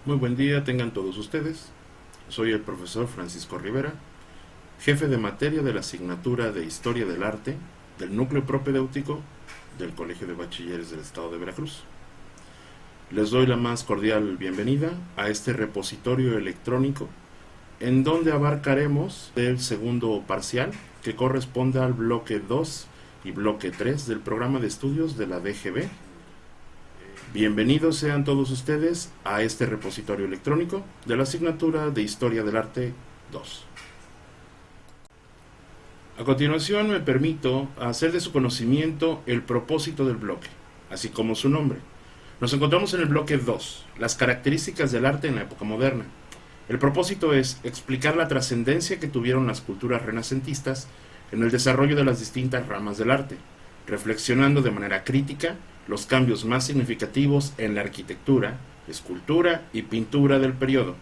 Muy buen día tengan todos ustedes. Soy el profesor Francisco Rivera, jefe de materia de la asignatura de Historia del Arte del Núcleo Propedéutico del Colegio de Bachilleres del Estado de Veracruz. Les doy la más cordial bienvenida a este repositorio electrónico en donde abarcaremos el segundo parcial que corresponde al bloque 2 y bloque 3 del programa de estudios de la DGB. Bienvenidos sean todos ustedes a este repositorio electrónico de la asignatura de Historia del Arte 2. A continuación me permito hacer de su conocimiento el propósito del bloque, así como su nombre. Nos encontramos en el bloque 2, las características del arte en la época moderna. El propósito es explicar la trascendencia que tuvieron las culturas renacentistas en el desarrollo de las distintas ramas del arte, reflexionando de manera crítica los cambios más significativos en la arquitectura, escultura y pintura del periodo,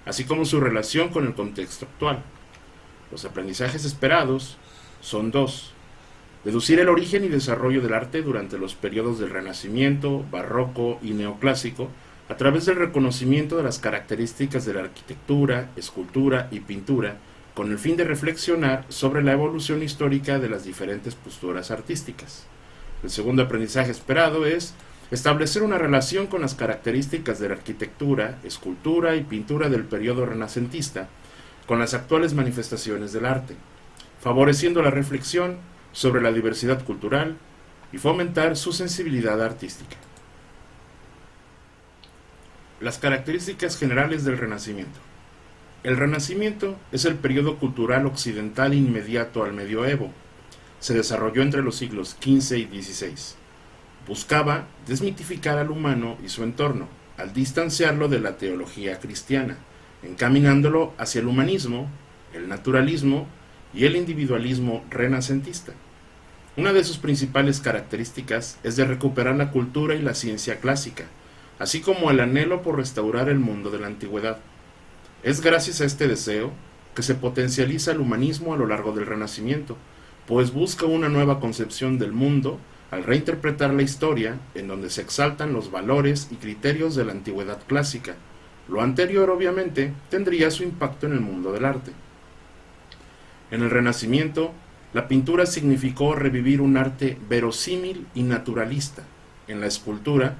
así como su relación con el contexto actual. Los aprendizajes esperados son dos: deducir el origen y desarrollo del arte durante los periodos del Renacimiento, Barroco y Neoclásico, a través del reconocimiento de las características de la arquitectura, escultura y pintura, con el fin de reflexionar sobre la evolución histórica de las diferentes posturas artísticas. El segundo aprendizaje esperado es establecer una relación con las características de la arquitectura, escultura y pintura del periodo renacentista con las actuales manifestaciones del arte, favoreciendo la reflexión sobre la diversidad cultural y fomentar su sensibilidad artística. Las características generales del Renacimiento. El Renacimiento es el periodo cultural occidental inmediato al medioevo. Se desarrolló entre los siglos XV y XVI. Buscaba desmitificar al humano y su entorno, al distanciarlo de la teología cristiana, encaminándolo hacia el humanismo, el naturalismo y el individualismo renacentista. Una de sus principales características es de recuperar la cultura y la ciencia clásica, así como el anhelo por restaurar el mundo de la antigüedad. Es gracias a este deseo que se potencializa el humanismo a lo largo del Renacimiento, pues busca una nueva concepción del mundo al reinterpretar la historia en donde se exaltan los valores y criterios de la antigüedad clásica. Lo anterior, obviamente, tendría su impacto en el mundo del arte. En el Renacimiento, la pintura significó revivir un arte verosímil y naturalista. En la escultura,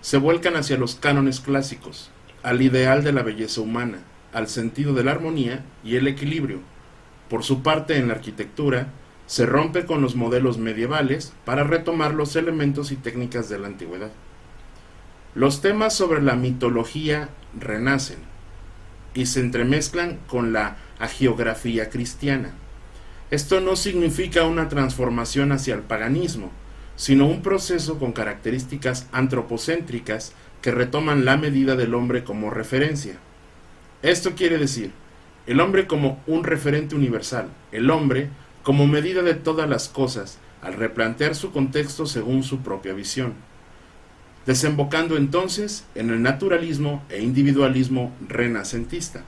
se vuelcan hacia los cánones clásicos, al ideal de la belleza humana, al sentido de la armonía y el equilibrio. Por su parte, en la arquitectura, se rompe con los modelos medievales para retomar los elementos y técnicas de la antigüedad. Los temas sobre la mitología renacen y se entremezclan con la hagiografía cristiana. Esto no significa una transformación hacia el paganismo, sino un proceso con características antropocéntricas que retoman la medida del hombre como referencia. Esto quiere decir, el hombre como un referente universal, el hombre como medida de todas las cosas, al replantear su contexto según su propia visión, desembocando entonces en el naturalismo e individualismo renacentista.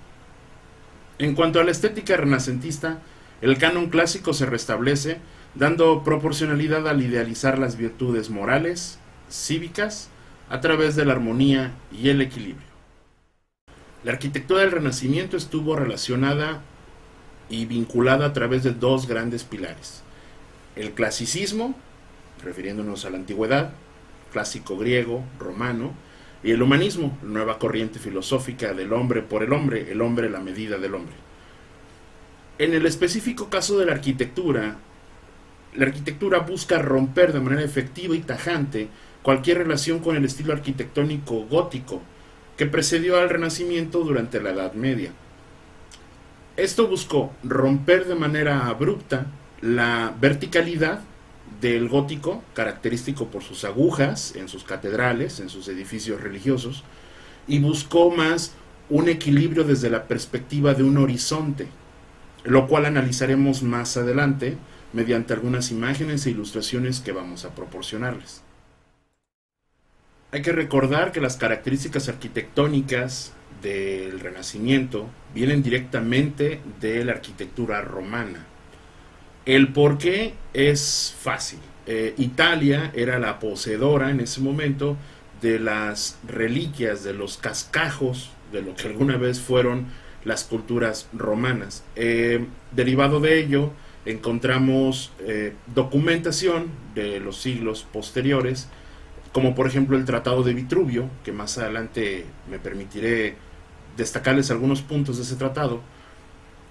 En cuanto a la estética renacentista, el canon clásico se restablece, dando proporcionalidad al idealizar las virtudes morales, cívicas, a través de la armonía y el equilibrio. La arquitectura del Renacimiento estuvo relacionada y vinculada a través de dos grandes pilares: el clasicismo, refiriéndonos a la antigüedad, clásico griego, romano, y el humanismo, nueva corriente filosófica del hombre por el hombre la medida del hombre. En el específico caso de la arquitectura busca romper de manera efectiva y tajante cualquier relación con el estilo arquitectónico gótico que precedió al Renacimiento durante la Edad Media. Esto buscó romper de manera abrupta la verticalidad del gótico, característico por sus agujas en sus catedrales, en sus edificios religiosos, y buscó más un equilibrio desde la perspectiva de un horizonte, lo cual analizaremos más adelante mediante algunas imágenes e ilustraciones que vamos a proporcionarles. Hay que recordar que las características arquitectónicas del Renacimiento vienen directamente de la arquitectura romana. El por qué es fácil. Italia era la poseedora en ese momento de las reliquias, de los cascajos, de lo que alguna vez fueron las culturas romanas. Derivado de ello, encontramos documentación de los siglos posteriores, como por ejemplo el Tratado de Vitruvio, que más adelante me permitiré destacarles algunos puntos de ese tratado,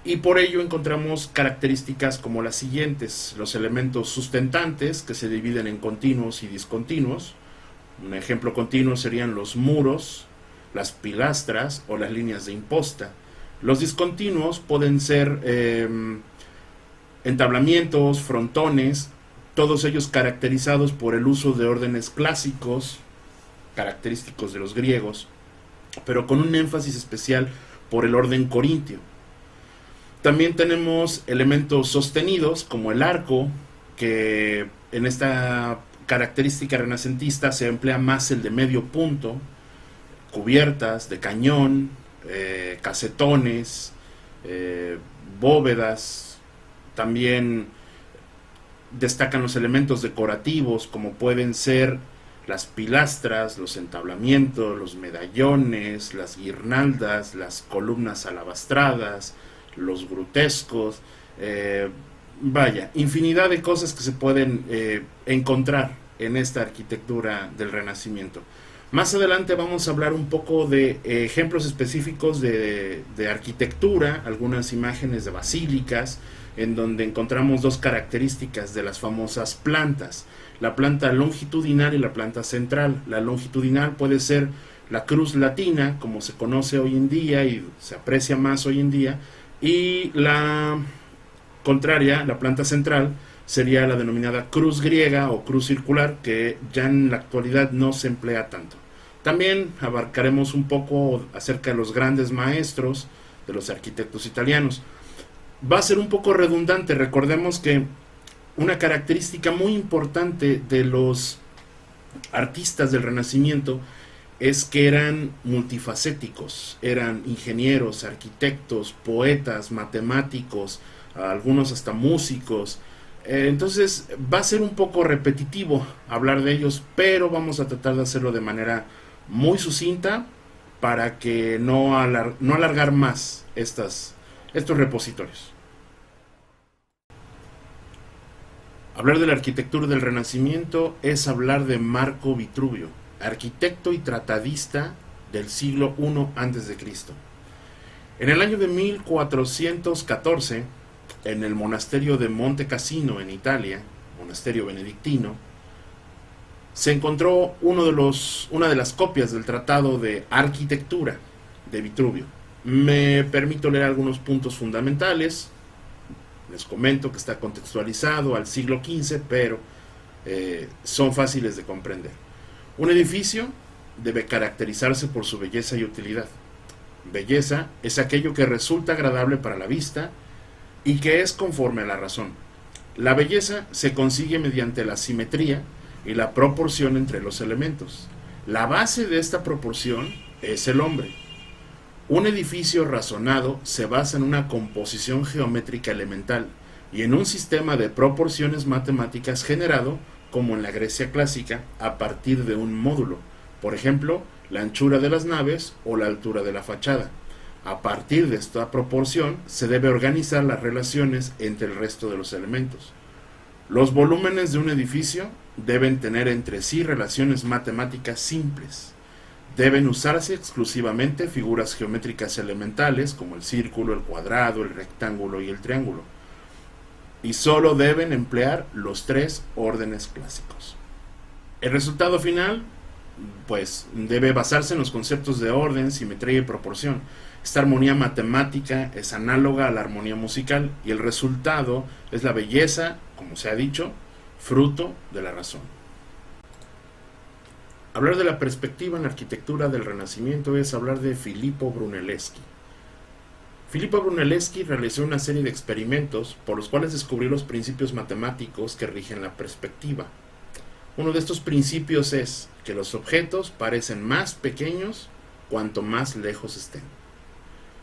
y por ello encontramos características como las siguientes: los elementos sustentantes, que se dividen en continuos y discontinuos. Un ejemplo continuo serían los muros, las pilastras o las líneas de imposta. Los discontinuos pueden ser entablamientos, frontones, todos ellos caracterizados por el uso de órdenes clásicos, característicos de los griegos, pero con un énfasis especial por el orden corintio. También tenemos elementos sostenidos como el arco, que en esta característica renacentista se emplea más el de medio punto, cubiertas de cañón, casetones, bóvedas. También destacan los elementos decorativos como pueden ser las pilastras, los entablamientos, los medallones, las guirnaldas, las columnas alabastradas, los grutescos, infinidad de cosas que se pueden encontrar en esta arquitectura del Renacimiento. Más adelante vamos a hablar un poco de ejemplos específicos de arquitectura, algunas imágenes de basílicas, en donde encontramos dos características de las famosas plantas: la planta longitudinal y la planta central. La longitudinal puede ser la cruz latina, como se conoce hoy en día y se aprecia más hoy en día, y la contraria, la planta central, sería la denominada cruz griega o cruz circular, que ya en la actualidad no se emplea tanto. También abarcaremos un poco acerca de los grandes maestros de los arquitectos italianos. Va a ser un poco redundante. Recordemos que una característica muy importante de los artistas del Renacimiento es que eran multifacéticos, eran ingenieros, arquitectos, poetas, matemáticos, algunos hasta músicos. Entonces va a ser un poco repetitivo hablar de ellos, pero vamos a tratar de hacerlo de manera muy sucinta para que no alargar más estos repositorios. Hablar de la arquitectura del Renacimiento es hablar de Marco Vitruvio, arquitecto y tratadista del siglo I a.C. En el año de 1414, en el monasterio de Monte Cassino en Italia, monasterio benedictino, se encontró una de las copias del Tratado de Arquitectura de Vitruvio. Me permito leer algunos puntos fundamentales. Les comento que está contextualizado al siglo XV, pero son fáciles de comprender. Un edificio debe caracterizarse por su belleza y utilidad. Belleza es aquello que resulta agradable para la vista y que es conforme a la razón. La belleza se consigue mediante la simetría y la proporción entre los elementos. La base de esta proporción es el hombre. Un edificio razonado se basa en una composición geométrica elemental y en un sistema de proporciones matemáticas generado, como en la Grecia clásica, a partir de un módulo, por ejemplo, la anchura de las naves o la altura de la fachada. A partir de esta proporción se debe organizar las relaciones entre el resto de los elementos. Los volúmenes de un edificio deben tener entre sí relaciones matemáticas simples. Deben usarse exclusivamente figuras geométricas elementales como el círculo, el cuadrado, el rectángulo y el triángulo. Y solo deben emplear los tres órdenes clásicos. El resultado final, pues, debe basarse en los conceptos de orden, simetría y proporción. Esta armonía matemática es análoga a la armonía musical y el resultado es la belleza, como se ha dicho, fruto de la razón. Hablar de la perspectiva en la arquitectura del Renacimiento es hablar de Filippo Brunelleschi. Filippo Brunelleschi realizó una serie de experimentos por los cuales descubrió los principios matemáticos que rigen la perspectiva. Uno de estos principios es que los objetos parecen más pequeños cuanto más lejos estén.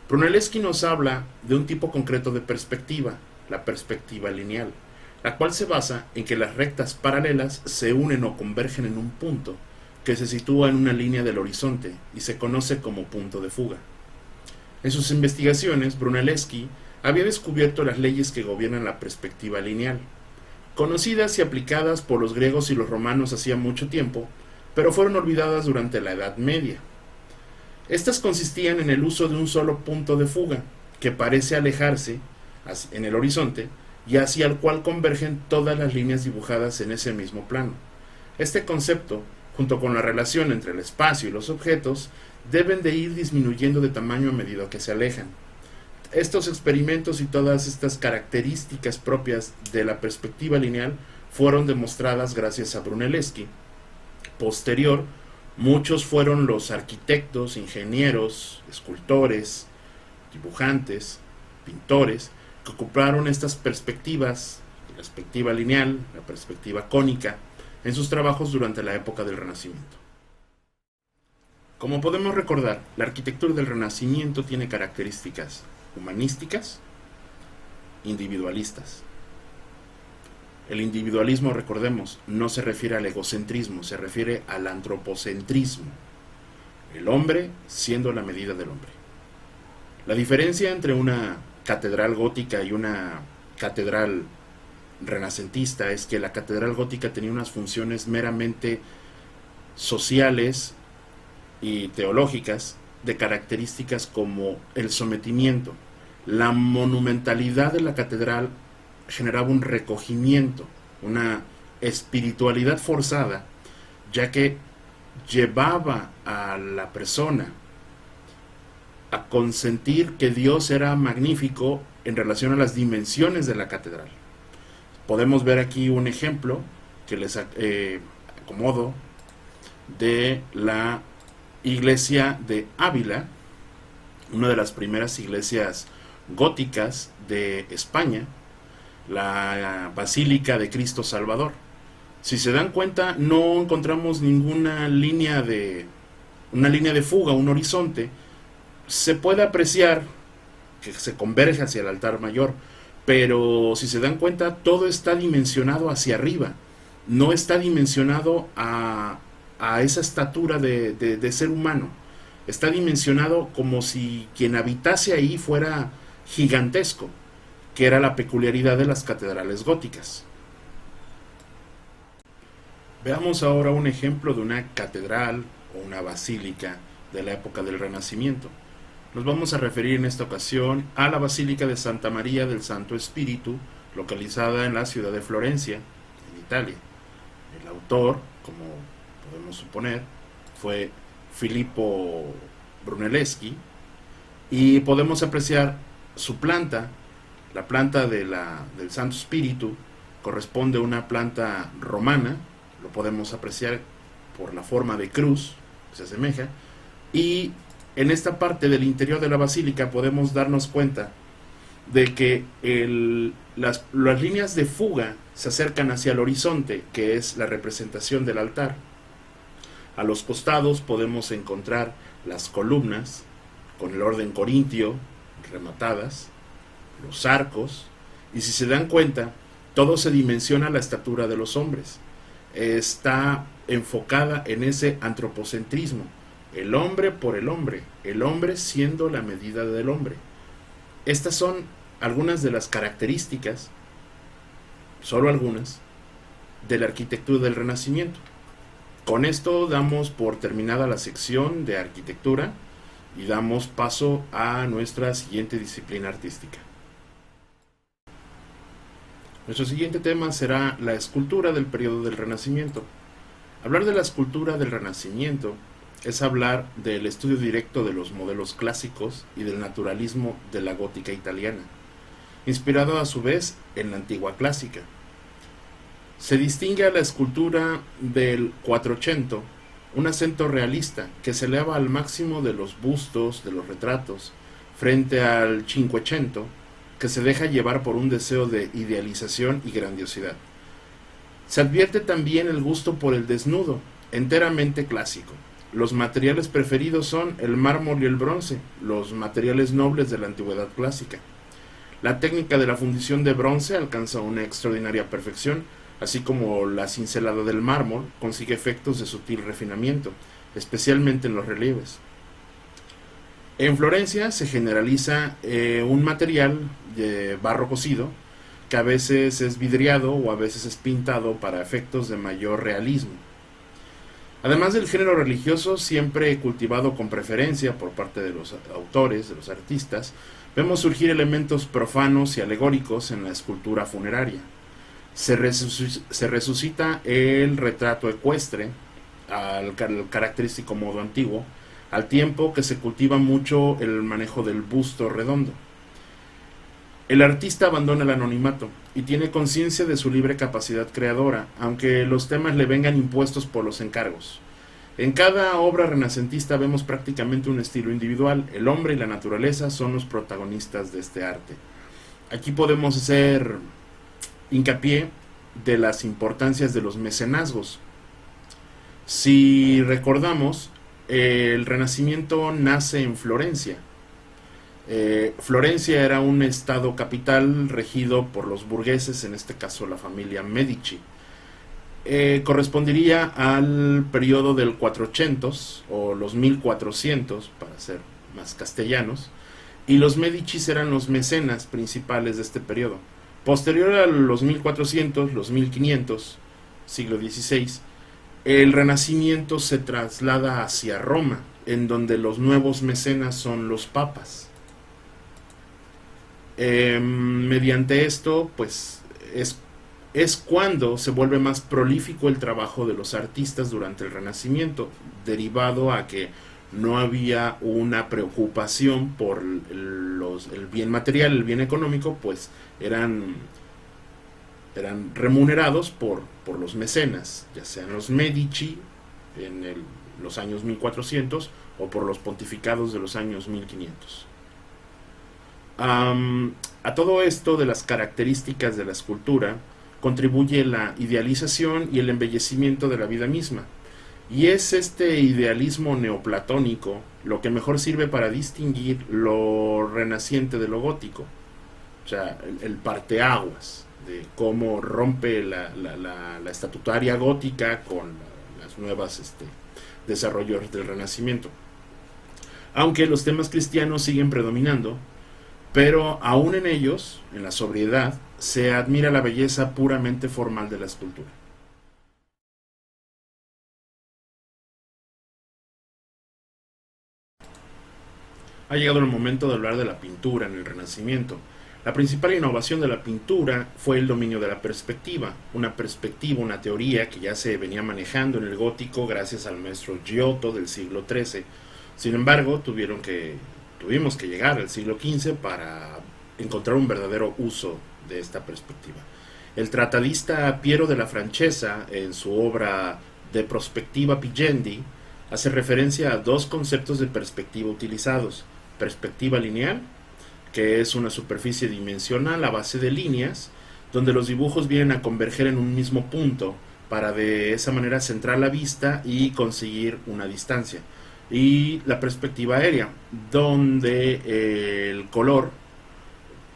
Brunelleschi nos habla de un tipo concreto de perspectiva, la perspectiva lineal, la cual se basa en que las rectas paralelas se unen o convergen en un punto, que se sitúa en una línea del horizonte y se conoce como punto de fuga. En sus investigaciones, Brunelleschi había descubierto las leyes que gobiernan la perspectiva lineal, conocidas y aplicadas por los griegos y los romanos hacía mucho tiempo, pero fueron olvidadas durante la Edad Media. Estas consistían en el uso de un solo punto de fuga, que parece alejarse en el horizonte y hacia el cual convergen todas las líneas dibujadas en ese mismo plano. Este concepto, junto con la relación entre el espacio y los objetos, deben de ir disminuyendo de tamaño a medida que se alejan. Estos experimentos y todas estas características propias de la perspectiva lineal fueron demostradas gracias a Brunelleschi. Posterior, muchos fueron los arquitectos, ingenieros, escultores, dibujantes, pintores, que ocuparon estas perspectivas, la perspectiva lineal, la perspectiva cónica, en sus trabajos durante la época del Renacimiento. Como podemos recordar, la arquitectura del Renacimiento tiene características humanísticas, individualistas. El individualismo, recordemos, no se refiere al egocentrismo, se refiere al antropocentrismo. El hombre siendo la medida del hombre. La diferencia entre una catedral gótica y una catedral renacentista es que la catedral gótica tenía unas funciones meramente sociales y teológicas, de características como el sometimiento. La monumentalidad de la catedral generaba un recogimiento, una espiritualidad forzada, ya que llevaba a la persona a consentir que Dios era magnífico en relación a las dimensiones de la catedral. Podemos ver aquí un ejemplo que les acomodo de la iglesia de Ávila, una de las primeras iglesias góticas de España, la Basílica de Cristo Salvador. Si se dan cuenta, no encontramos ninguna línea de fuga, un horizonte. Se puede apreciar que se converge hacia el altar mayor, pero si se dan cuenta, todo está dimensionado hacia arriba, no está dimensionado a esa estatura de ser humano. Está dimensionado como si quien habitase ahí fuera gigantesco, que era la peculiaridad de las catedrales góticas. Veamos ahora un ejemplo de una catedral o una basílica de la época del Renacimiento. Nos vamos a referir en esta ocasión a la Basílica de Santa María del Santo Espíritu, localizada en la ciudad de Florencia, en Italia. El autor, como podemos suponer, fue Filippo Brunelleschi, y podemos apreciar su planta. La planta del Santo Espíritu corresponde a una planta romana, lo podemos apreciar por la forma de cruz que se asemeja, y en esta parte del interior de la basílica podemos darnos cuenta de que las líneas de fuga se acercan hacia el horizonte, que es la representación del altar. A los costados podemos encontrar las columnas con el orden corintio rematadas, los arcos, y si se dan cuenta, todo se dimensiona a la estatura de los hombres. Está enfocada en ese antropocentrismo, el hombre por el hombre siendo la medida del hombre. Estas son algunas de las características, solo algunas, de la arquitectura del Renacimiento. Con esto damos por terminada la sección de arquitectura y damos paso a nuestra siguiente disciplina artística. Nuestro siguiente tema será la escultura del periodo del Renacimiento. Hablar de la escultura del Renacimiento es hablar del estudio directo de los modelos clásicos y del naturalismo de la gótica italiana, inspirado a su vez en la antigua clásica. Se distingue a la escultura del Quattrocento un acento realista que se eleva al máximo de los bustos, de los retratos, frente al Cinquecento, que se deja llevar por un deseo de idealización y grandiosidad. Se advierte también el gusto por el desnudo, enteramente clásico. Los materiales preferidos son el mármol y el bronce, los materiales nobles de la antigüedad clásica. La técnica de la fundición de bronce alcanza una extraordinaria perfección, así como la cincelada del mármol, consigue efectos de sutil refinamiento, especialmente en los relieves. En Florencia se generaliza un material de barro cocido, que a veces es vidriado o a veces es pintado para efectos de mayor realismo. Además del género religioso, siempre cultivado con preferencia por parte de los autores, de los artistas, vemos surgir elementos profanos y alegóricos en la escultura funeraria. Se resucita el retrato ecuestre al característico modo antiguo, al tiempo que se cultiva mucho el manejo del busto redondo. El artista abandona el anonimato y tiene conciencia de su libre capacidad creadora, aunque los temas le vengan impuestos por los encargos. En cada obra renacentista vemos prácticamente un estilo individual. El hombre y la naturaleza son los protagonistas de este arte. Aquí podemos hacer hincapié de las importancias de los mecenazgos. Si recordamos, el Renacimiento nace en Florencia. Florencia era un estado capital regido por los burgueses, en este caso la familia Medici. Correspondería al periodo del 400 o los 1400, para ser más castellanos, y los Medicis eran los mecenas principales de este periodo. Posterior a los 1400, los 1500, siglo XVI, el Renacimiento se traslada hacia Roma, en donde los nuevos mecenas son los papas. Mediante esto, pues es cuando se vuelve más prolífico el trabajo de los artistas durante el Renacimiento, derivado a que no había una preocupación por el bien material, el bien económico, pues eran remunerados por los mecenas, ya sean los Medici en los años 1400 o por los pontificados de los años 1500. A todo esto de las características de la escultura contribuye la idealización y el embellecimiento de la vida misma. Y es este idealismo neoplatónico lo que mejor sirve para distinguir lo renaciente de lo gótico. O sea, el parteaguas de cómo rompe la estatutaria gótica con las nuevas desarrollos del Renacimiento. Aunque los temas cristianos siguen predominando, pero aún en ellos, en la sobriedad, se admira la belleza puramente formal de la escultura. Ha llegado el momento de hablar de la pintura en el Renacimiento. La principal innovación de la pintura fue el dominio de la perspectiva, una teoría que ya se venía manejando en el gótico gracias al maestro Giotto del siglo XIII. Sin embargo, tuvimos que llegar al siglo XV para encontrar un verdadero uso de esta perspectiva. El tratadista Piero de la Francesa, en su obra De Prospectiva Pigendi, hace referencia a dos conceptos de perspectiva utilizados: perspectiva lineal, que es una superficie dimensional a base de líneas, donde los dibujos vienen a converger en un mismo punto para de esa manera centrar la vista y conseguir una distancia. Y la perspectiva aérea, donde el color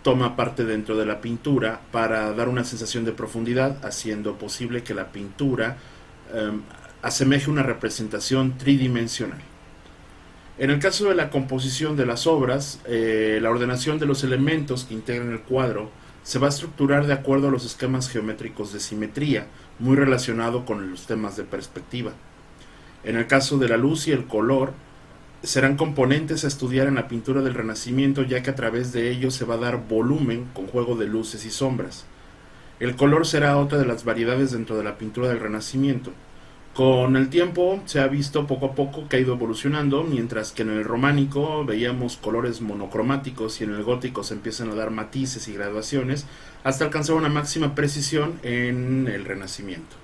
toma parte dentro de la pintura para dar una sensación de profundidad, haciendo posible que la pintura asemeje una representación tridimensional. En el caso de la composición de las obras, la ordenación de los elementos que integran el cuadro se va a estructurar de acuerdo a los esquemas geométricos de simetría, muy relacionado con los temas de perspectiva. En el caso de la luz y el color, serán componentes a estudiar en la pintura del Renacimiento, ya que a través de ellos se va a dar volumen con juego de luces y sombras. El color será otra de las variedades dentro de la pintura del Renacimiento. Con el tiempo se ha visto poco a poco que ha ido evolucionando, mientras que en el románico veíamos colores monocromáticos y en el gótico se empiezan a dar matices y graduaciones hasta alcanzar una máxima precisión en el Renacimiento.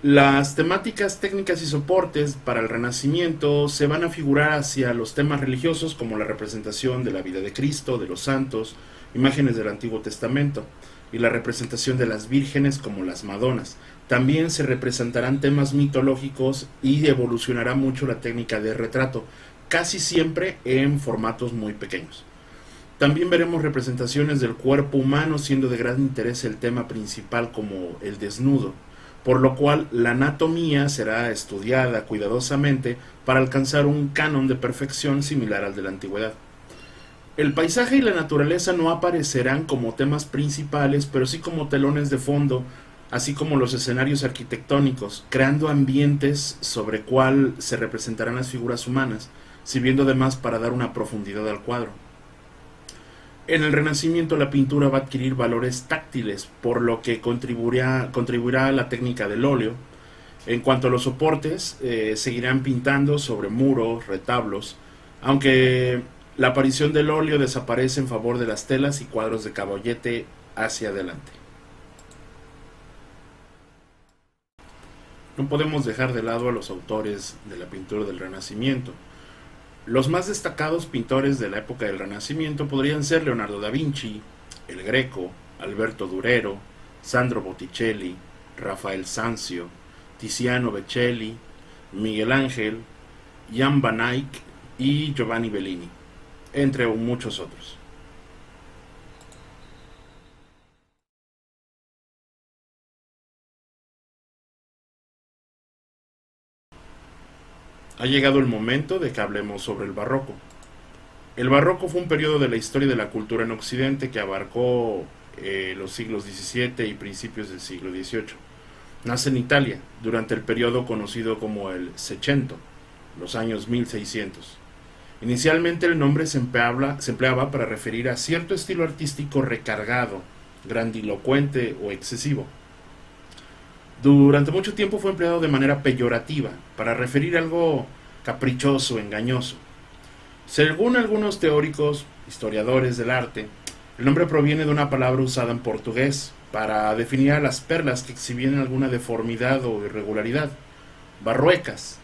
Las temáticas, técnicas y soportes para el Renacimiento se van a figurar hacia los temas religiosos, como la representación de la vida de Cristo, de los santos, imágenes del Antiguo Testamento, y la representación de las vírgenes como las Madonas. También se representarán temas mitológicos y evolucionará mucho la técnica de retrato, casi siempre en formatos muy pequeños. También veremos representaciones del cuerpo humano, siendo de gran interés el tema principal como el desnudo, por lo cual la anatomía será estudiada cuidadosamente para alcanzar un canon de perfección similar al de la antigüedad. El paisaje y la naturaleza no aparecerán como temas principales, pero sí como telones de fondo, así como los escenarios arquitectónicos, creando ambientes sobre cuál se representarán las figuras humanas, sirviendo además para dar una profundidad al cuadro. En el Renacimiento la pintura va a adquirir valores táctiles, por lo que contribuirá a la técnica del óleo. En cuanto a los soportes, seguirán pintando sobre muros, retablos, aunque la aparición del óleo desaparece en favor de las telas y cuadros de caballete hacia adelante. No podemos dejar de lado a los autores de la pintura del Renacimiento. Los más destacados pintores de la época del Renacimiento podrían ser Leonardo da Vinci, El Greco, Alberto Durero, Sandro Botticelli, Rafael Sanzio, Tiziano Beccelli, Miguel Ángel, Jan van Eyck y Giovanni Bellini, entre muchos otros. Ha llegado el momento de que hablemos sobre el barroco. El barroco fue un periodo de la historia de la cultura en Occidente que abarcó los siglos XVII y principios del siglo XVIII. Nace en Italia durante el periodo conocido como el Seicento, los años 1600. Inicialmente el nombre se empleaba para referir a cierto estilo artístico recargado, grandilocuente o excesivo. Durante mucho tiempo fue empleado de manera peyorativa, para referir a algo caprichoso, engañoso. Según algunos teóricos, historiadores del arte, el nombre proviene de una palabra usada en portugués para definir a las perlas que exhibían alguna deformidad o irregularidad, barruecas.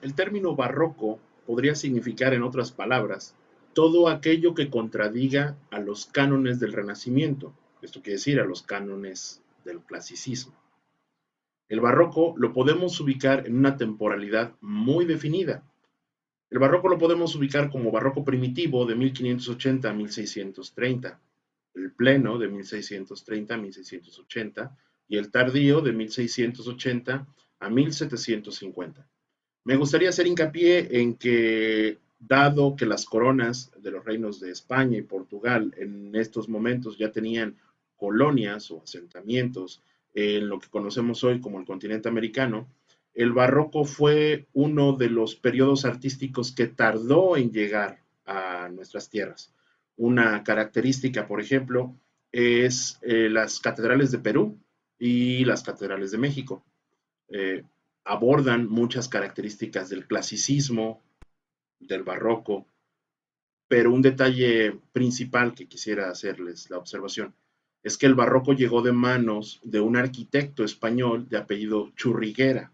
El término barroco podría significar, en otras palabras, todo aquello que contradiga a los cánones del Renacimiento, esto quiere decir a los cánones del clasicismo. El barroco lo podemos ubicar en una temporalidad muy definida. El barroco lo podemos ubicar como barroco primitivo de 1580 a 1630, el pleno de 1630 a 1680 y el tardío de 1680 a 1750. Me gustaría hacer hincapié en que, dado que las coronas de los reinos de España y Portugal en estos momentos ya tenían colonias o asentamientos en lo que conocemos hoy como el continente americano, el barroco fue uno de los periodos artísticos que tardó en llegar a nuestras tierras. Una característica, por ejemplo, es las catedrales de Perú y las catedrales de México. Eh, Abordan muchas características del clasicismo, del barroco, pero un detalle principal que quisiera hacerles la observación es que el barroco llegó de manos de un arquitecto español de apellido Churriguera.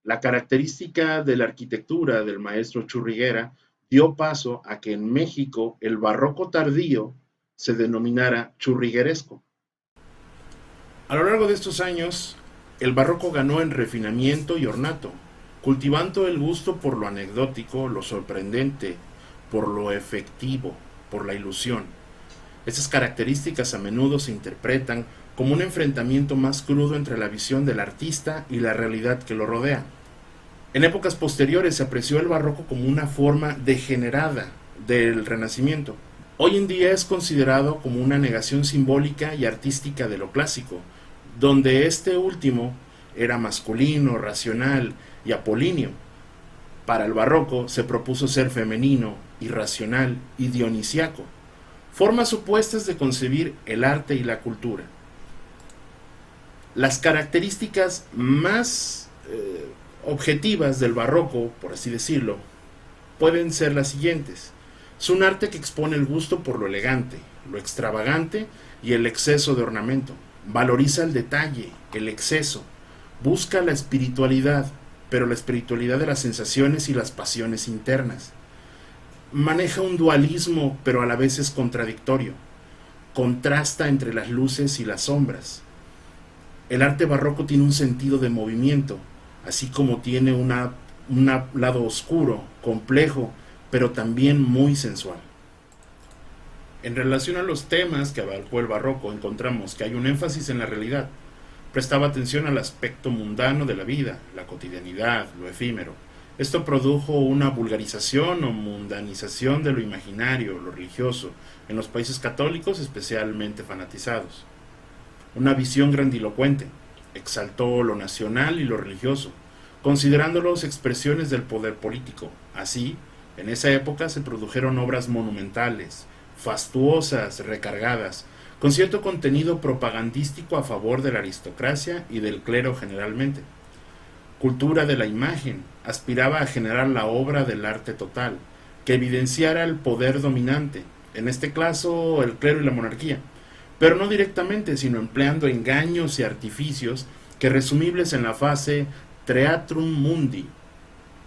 La característica de la arquitectura del maestro Churriguera dio paso a que en México el barroco tardío se denominara churrigueresco. A lo largo de estos años, el barroco ganó en refinamiento y ornato, cultivando el gusto por lo anecdótico, lo sorprendente, por lo efectivo, por la ilusión. Estas características a menudo se interpretan como un enfrentamiento más crudo entre la visión del artista y la realidad que lo rodea. En épocas posteriores se apreció el barroco como una forma degenerada del Renacimiento. Hoy en día es considerado como una negación simbólica y artística de lo clásico, donde este último era masculino, racional y apolíneo. Para el barroco se propuso ser femenino, irracional y dionisiaco, formas opuestas de concebir el arte y la cultura. Las características más objetivas del barroco, por así decirlo, pueden ser las siguientes. Es un arte que expone el gusto por lo elegante, lo extravagante y el exceso de ornamento. Valoriza el detalle, el exceso. Busca la espiritualidad, pero la espiritualidad de las sensaciones y las pasiones internas. Maneja un dualismo, pero a la vez es contradictorio. Contrasta entre las luces y las sombras. El arte barroco tiene un sentido de movimiento, así como tiene un lado oscuro, complejo, pero también muy sensual. En relación a los temas que abarcó el barroco, encontramos que hay un énfasis en la realidad. Prestaba atención al aspecto mundano de la vida, la cotidianidad, lo efímero. Esto produjo una vulgarización o mundanización de lo imaginario, lo religioso, en los países católicos especialmente fanatizados. Una visión grandilocuente, exaltó lo nacional y lo religioso, considerándolos expresiones del poder político. Así, en esa época se produjeron obras monumentales, fastuosas, recargadas, con cierto contenido propagandístico a favor de la aristocracia y del clero generalmente. Cultura de la imagen aspiraba a generar la obra del arte total, que evidenciara el poder dominante, en este caso el clero y la monarquía, pero no directamente, sino empleando engaños y artificios que resumibles en la frase Theatrum Mundi,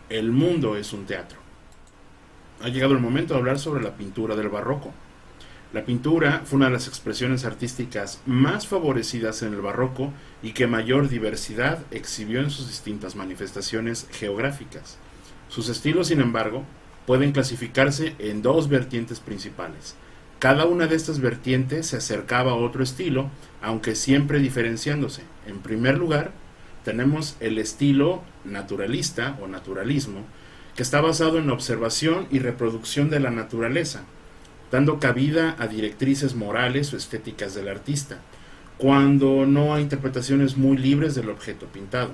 el mundo es un teatro. Ha llegado el momento de hablar sobre la pintura del barroco. La pintura fue una de las expresiones artísticas más favorecidas en el barroco y que mayor diversidad exhibió en sus distintas manifestaciones geográficas. Sus estilos, sin embargo, pueden clasificarse en dos vertientes principales. Cada una de estas vertientes se acercaba a otro estilo, aunque siempre diferenciándose. En primer lugar, tenemos el estilo naturalista o naturalismo, que está basado en la observación y reproducción de la naturaleza, dando cabida a directrices morales o estéticas del artista, cuando no hay interpretaciones muy libres del objeto pintado.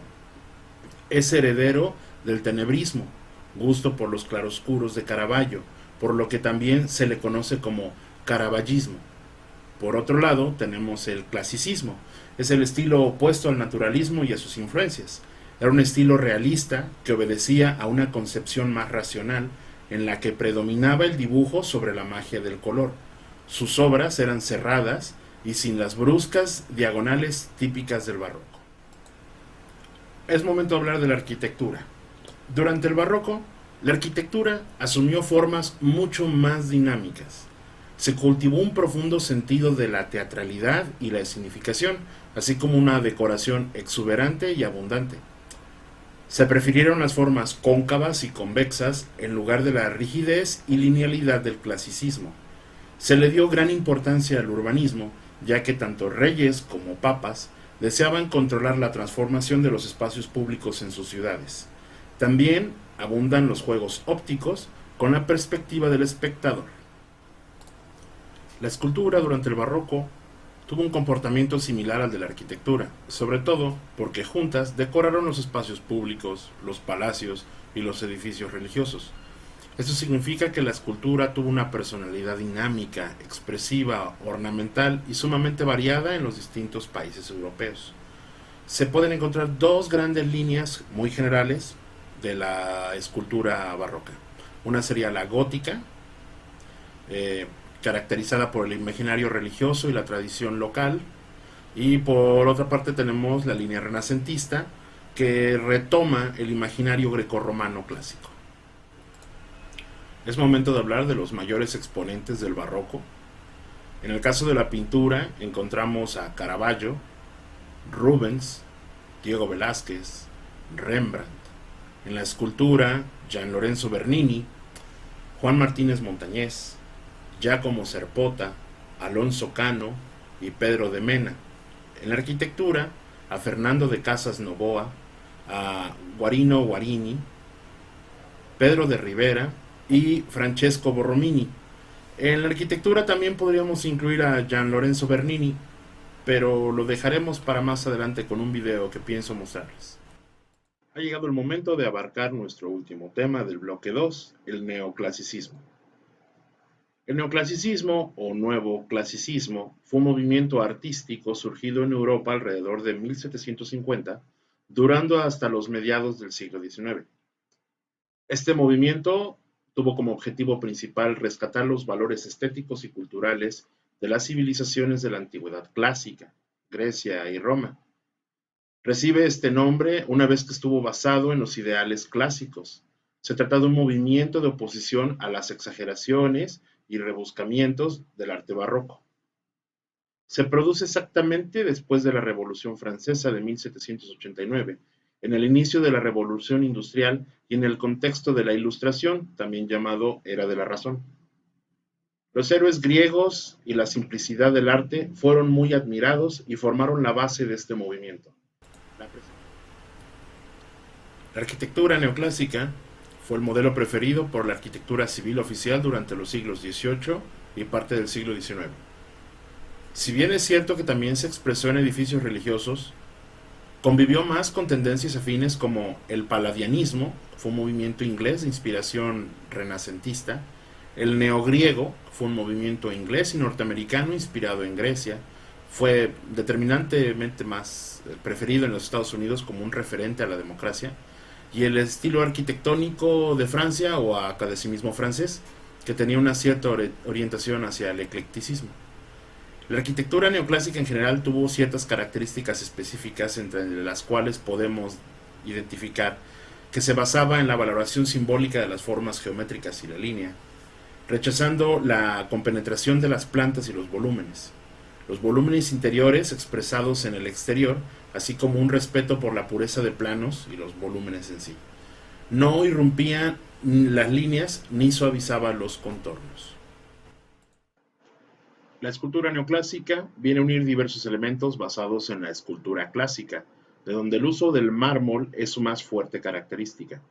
Es heredero del tenebrismo, gusto por los claroscuros de Caravaggio, por lo que también se le conoce como caravallismo. Por otro lado, tenemos el clasicismo. Es el estilo opuesto al naturalismo y a sus influencias. Era un estilo realista que obedecía a una concepción más racional en la que predominaba el dibujo sobre la magia del color. Sus obras eran cerradas y sin las bruscas diagonales típicas del barroco. Es momento de hablar de la arquitectura. Durante el barroco, la arquitectura asumió formas mucho más dinámicas. Se cultivó un profundo sentido de la teatralidad y la escenificación, así como una decoración exuberante y abundante. Se prefirieron las formas cóncavas y convexas en lugar de la rigidez y linealidad del clasicismo. Se le dio gran importancia al urbanismo, ya que tanto reyes como papas deseaban controlar la transformación de los espacios públicos en sus ciudades. También abundan los juegos ópticos con la perspectiva del espectador. La escultura durante el barroco tuvo un comportamiento similar al de la arquitectura, sobre todo porque juntas decoraron los espacios públicos, los palacios y los edificios religiosos. Esto significa que la escultura tuvo una personalidad dinámica, expresiva, ornamental y sumamente variada en los distintos países europeos. Se pueden encontrar dos grandes líneas muy generales de la escultura barroca. Una sería la gótica, caracterizada por el imaginario religioso y la tradición local, y por otra parte tenemos la línea renacentista, que retoma el imaginario grecorromano clásico. Es momento de hablar de los mayores exponentes del barroco. En el caso de la pintura encontramos a Caravaggio, Rubens, Diego Velázquez, Rembrandt. En la escultura, Gian Lorenzo Bernini, Juan Martínez Montañés, Giacomo Serpota, Alonso Cano y Pedro de Mena. En la arquitectura, a Fernando de Casas Novoa, a Guarino Guarini, Pedro de Rivera y Francesco Borromini. En la arquitectura también podríamos incluir a Gian Lorenzo Bernini, pero lo dejaremos para más adelante con un video que pienso mostrarles. Ha llegado el momento de abarcar nuestro último tema del bloque 2, el neoclasicismo. El neoclasicismo o nuevo clasicismo fue un movimiento artístico surgido en Europa alrededor de 1750, durando hasta los mediados del siglo XIX. Este movimiento tuvo como objetivo principal rescatar los valores estéticos y culturales de las civilizaciones de la antigüedad clásica, Grecia y Roma. Recibe este nombre una vez que estuvo basado en los ideales clásicos. Se trata de un movimiento de oposición a las exageraciones y rebuscamientos del arte barroco. Se produce exactamente después de la Revolución Francesa de 1789 en el inicio de la Revolución Industrial y en el contexto de la Ilustración, también llamado Era de la Razón. Los héroes griegos y la simplicidad del arte fueron muy admirados y formaron la base de este movimiento. La arquitectura neoclásica fue el modelo preferido por la arquitectura civil oficial durante los siglos XVIII y parte del siglo XIX. Si bien es cierto que también se expresó en edificios religiosos, convivió más con tendencias afines como el palladianismo, fue un movimiento inglés de inspiración renacentista, el neogriego, fue un movimiento inglés y norteamericano inspirado en Grecia, fue determinantemente más preferido en los Estados Unidos como un referente a la democracia, y el estilo arquitectónico de Francia o academicismo francés, que tenía una cierta orientación hacia el eclecticismo. La arquitectura neoclásica en general tuvo ciertas características específicas entre las cuales podemos identificar que se basaba en la valoración simbólica de las formas geométricas y la línea, rechazando la compenetración de las plantas y los volúmenes interiores expresados en el exterior, así como un respeto por la pureza de planos y los volúmenes en sí. No irrumpía las líneas ni suavizaba los contornos. La escultura neoclásica viene a unir diversos elementos basados en la escultura clásica, de donde el uso del mármol es su más fuerte característica.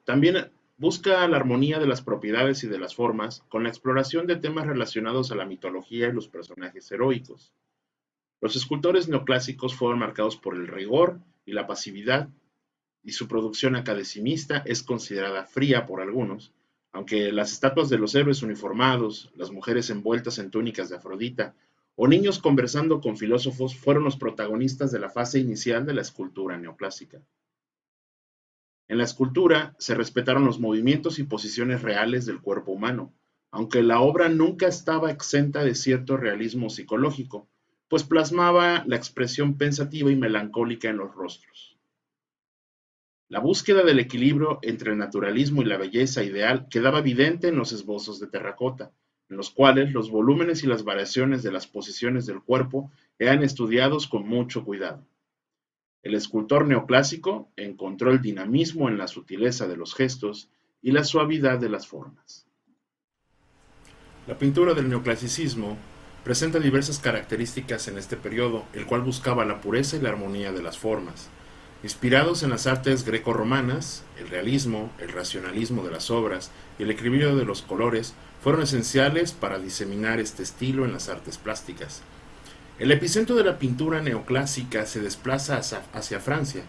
También busca la armonía de las propiedades y de las formas con la exploración de temas relacionados a la mitología y los personajes heroicos. Los escultores neoclásicos fueron marcados por el rigor y la pasividad, y su producción academicista es considerada fría por algunos, aunque las estatuas de los héroes uniformados, las mujeres envueltas en túnicas de Afrodita o niños conversando con filósofos fueron los protagonistas de la fase inicial de la escultura neoclásica. En la escultura se respetaron los movimientos y posiciones reales del cuerpo humano, aunque la obra nunca estaba exenta de cierto realismo psicológico, pues plasmaba la expresión pensativa y melancólica en los rostros. La búsqueda del equilibrio entre el naturalismo y la belleza ideal quedaba evidente en los esbozos de terracota, en los cuales los volúmenes y las variaciones de las posiciones del cuerpo eran estudiados con mucho cuidado. El escultor neoclásico encontró el dinamismo en la sutileza de los gestos y la suavidad de las formas. La pintura del neoclasicismo presenta diversas características en este periodo, el cual buscaba la pureza y la armonía de las formas. Inspirados en las artes greco-romanas, el realismo, el racionalismo de las obras y el equilibrio de los colores fueron esenciales para diseminar este estilo en las artes plásticas. El epicentro de la pintura neoclásica se desplaza hacia Francia.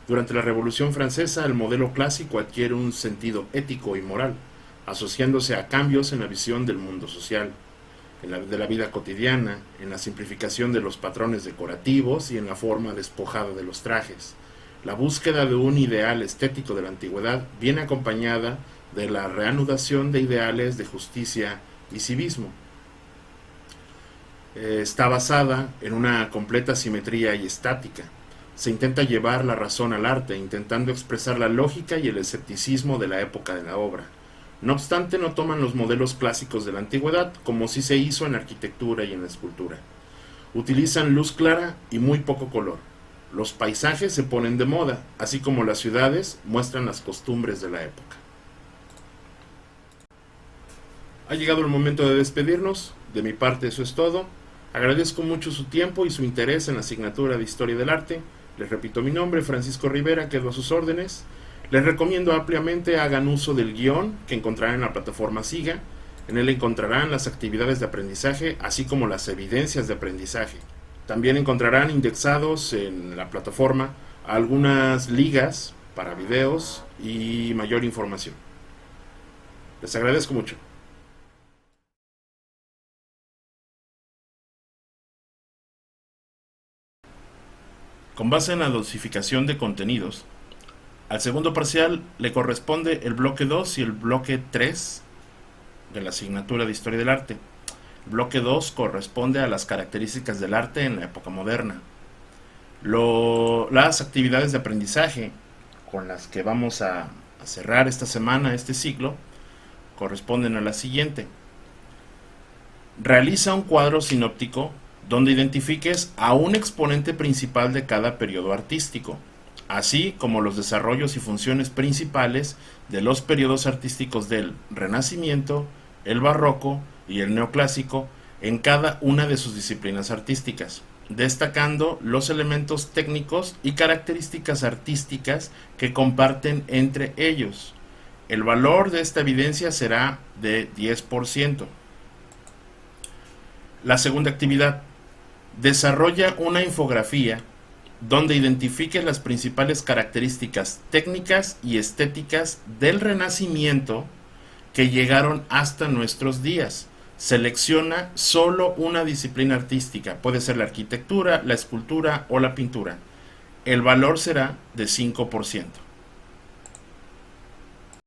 Durante la Revolución Francesa, el modelo clásico adquiere un sentido ético y moral, asociándose a cambios en la visión del mundo social, de la vida cotidiana, en la simplificación de los patrones decorativos y en la forma despojada de los trajes. La búsqueda de un ideal estético de la antigüedad viene acompañada de la reanudación de ideales de justicia y civismo. Está basada en una completa simetría y estática. Se intenta llevar la razón al arte, intentando expresar la lógica y el escepticismo de la época de la obra. No obstante, no toman los modelos clásicos de la antigüedad, como sí se hizo en la arquitectura y en la escultura. Utilizan luz clara y muy poco color. Los paisajes se ponen de moda, así como las ciudades muestran las costumbres de la época. Ha llegado el momento de despedirnos. De mi parte eso es todo. Agradezco mucho su tiempo y su interés en la asignatura de Historia del Arte. Les repito mi nombre, Francisco Rivera, quedo a sus órdenes. Les recomiendo ampliamente hagan uso del guión que encontrarán en la plataforma SIGA. En él encontrarán las actividades de aprendizaje, así como las evidencias de aprendizaje. También encontrarán indexados en la plataforma algunas ligas para videos y mayor información. Les agradezco mucho. Con base en la dosificación de contenidos, al segundo parcial le corresponde el bloque 2 y el bloque 3 de la asignatura de Historia del Arte. El bloque 2 corresponde a las características del arte en la época moderna. Las actividades de aprendizaje con las que vamos a cerrar esta semana, este ciclo, corresponden a la siguiente. Realiza un cuadro sinóptico donde identifiques a un exponente principal de cada periodo artístico. así como los desarrollos y funciones principales de los periodos artísticos del Renacimiento, el Barroco y el Neoclásico en cada una de sus disciplinas artísticas, destacando los elementos técnicos y características artísticas que comparten entre ellos. El valor de esta evidencia será de 10%. La segunda actividad: desarrolla una infografía donde identifique las principales características técnicas y estéticas del Renacimiento que llegaron hasta nuestros días. Selecciona solo una disciplina artística, puede ser la arquitectura, la escultura o la pintura. El valor será de 5%.